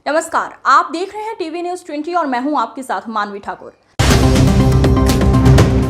नमस्कार, आप देख रहे हैं टीवी न्यूज 20 और मैं हूं आपके साथ मानवी ठाकुर।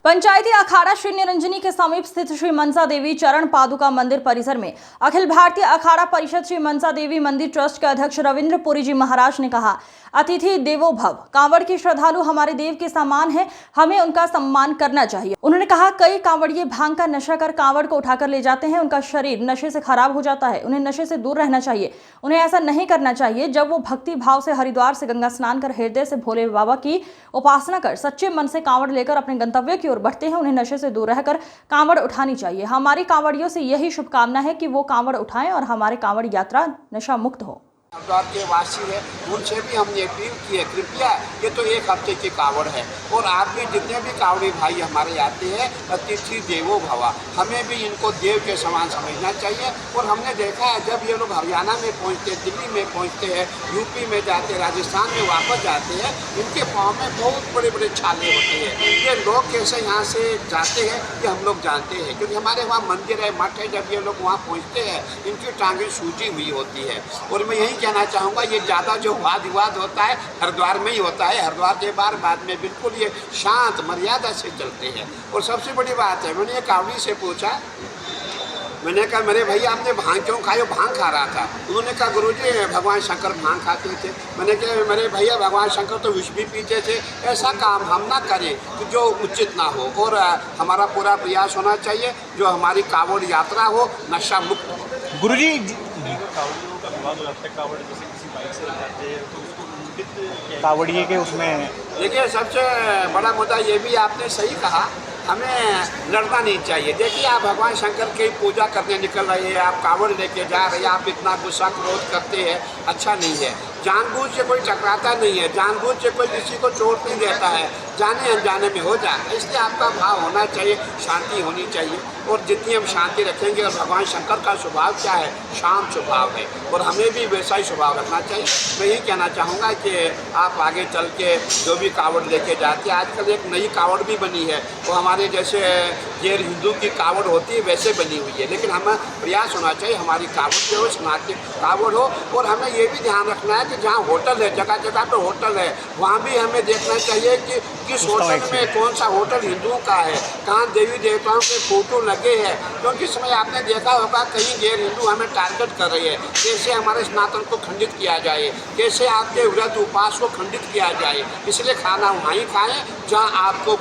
पंचायती अखाड़ा श्री निरंजनी के समीप स्थित श्री मनसा देवी चरण पादुका मंदिर परिसर में अखिल भारतीय अखाड़ा परिषद श्री मनसा देवी मंदिर ट्रस्ट के अध्यक्ष रविंद्र पुरी जी महाराज ने कहा, अतिथि देवो भव। कांवड़ के श्रद्धालु हमारे देव के समान हैं, हमें उनका सम्मान करना चाहिए। उन्होंने कहा, कई कांवड़िए भांग का नशा कर कांवड़ को उठाकर ले जाते हैं, उनका शरीर नशे से खराब हो जाता है। उन्हें नशे से दूर रहना चाहिए, उन्हें ऐसा नहीं करना चाहिए। जब वो भक्ति भाव से हरिद्वार से गंगा स्नान कर हृदय से भोले बाबा की उपासना कर सच्चे मन से कांवड़ लेकर अपने गंतव्य की ओर बढ़ते हैं, उन्हें नशे से दूर रहकर कांवड़ उठानी चाहिए। हमारी कांवड़ियों से यही शुभकामना है कि वो कांवड़ उठाएं और हमारे कांवड़ यात्रा नशा मुक्त हो। हरिद्वार के वासी है, उनसे भी हमने अपील की है, कृपया ये तो एक हफ्ते की कांवड़ है और आप भी जितने भी कांवड़ी भाई हमारे आते हैं, अतिथि देवो भवा, हमें भी इनको देव के समान समझना चाहिए। और हमने देखा है जब ये लोग हरियाणा में पहुंचते, दिल्ली में पहुंचते हैं, यूपी में जाते, राजस्थान में वापस जाते हैं, इनके पाँव में बहुत बड़े बड़े छाले होते हैं। ये लोग कैसे यहाँ से जाते हैं ये हम लोग जानते हैं, क्योंकि हमारे वहाँ मंदिर है, मठ है। जब ये लोग वहाँ पहुँचते हैं इनकी टांगें सूजी हुई होती है। और मैं यही कहना चाहूँगा, ये ज़्यादा जो वाद विवाद होता है हरिद्वार में ही होता है। हरिद्वार के बाद में बिल्कुल ये शांत मर्यादा से चलते हैं। और सबसे बड़ी बात है, मैंने एक कावड़ी से पूछा, मैंने कहा मेरे भैया आपने भांग क्यों खाई? वो भांग खा रहा था। उन्होंने कहा गुरुजी भगवान शंकर भांग खाते थे। मैंने कहा मेरे भैया भगवान शंकर तो विष भी पीते थे। ऐसा काम हम ना करें कि जो उचित ना हो। और हमारा पूरा प्रयास होना चाहिए जो हमारी कांवड़ यात्रा हो नशा मुक्त हो। गुरुजी कावड़िए के उसमें देखिए, सबसे बड़ा मुद्दा ये भी आपने सही कहा, हमें लड़ना नहीं चाहिए। देखिए, आप भगवान शंकर की पूजा करने निकल रहे हैं, आप कांवड़ लेके जा रहे हैं, आप इतना गुस्सा क्रोध करते हैं, अच्छा नहीं है। जानबूझ से कोई टकराता नहीं है, जानबूझ से कोई किसी को चोट नहीं देता है, जाने अनजाने में हो जाता है। इसलिए आपका भाव होना चाहिए, शांति होनी चाहिए। और जितनी हम शांति रखेंगे, और भगवान शंकर का स्वभाव क्या है? शांत स्वभाव है, और हमें भी वैसा ही स्वभाव रखना चाहिए। मैं यही कहना चाहूँगा कि आप आगे चल के जो भी कांवड़ लेके जाते हैं, आजकल एक नई कांवड़ भी बनी है, वो हमारे जैसे गैर हिंदू की कांवड़ होती है वैसे बनी हुई है। लेकिन हमें प्रयास होना चाहिए हमारी कांवड़ जो है सनातन कांवड़ हो। और हमें ये भी ध्यान रखना है कि जहाँ होटल है, जगह जगह पर होटल है, वहाँ भी हमें देखना चाहिए कि किस होटल में कौन सा होटल हिंदुओं का है, कहाँ देवी देवताओं के फोटो लगे हैं। क्योंकि इस समय आपने देखा होगा कहीं गैर हिंदू हमें टारगेट कर रहे हैं, कैसे हमारे सनातन को खंडित किया जाए, कैसे आपके व्रत उपवास को खंडित किया जाए। इसलिए खाना वहीं खाएँ जहाँ आपको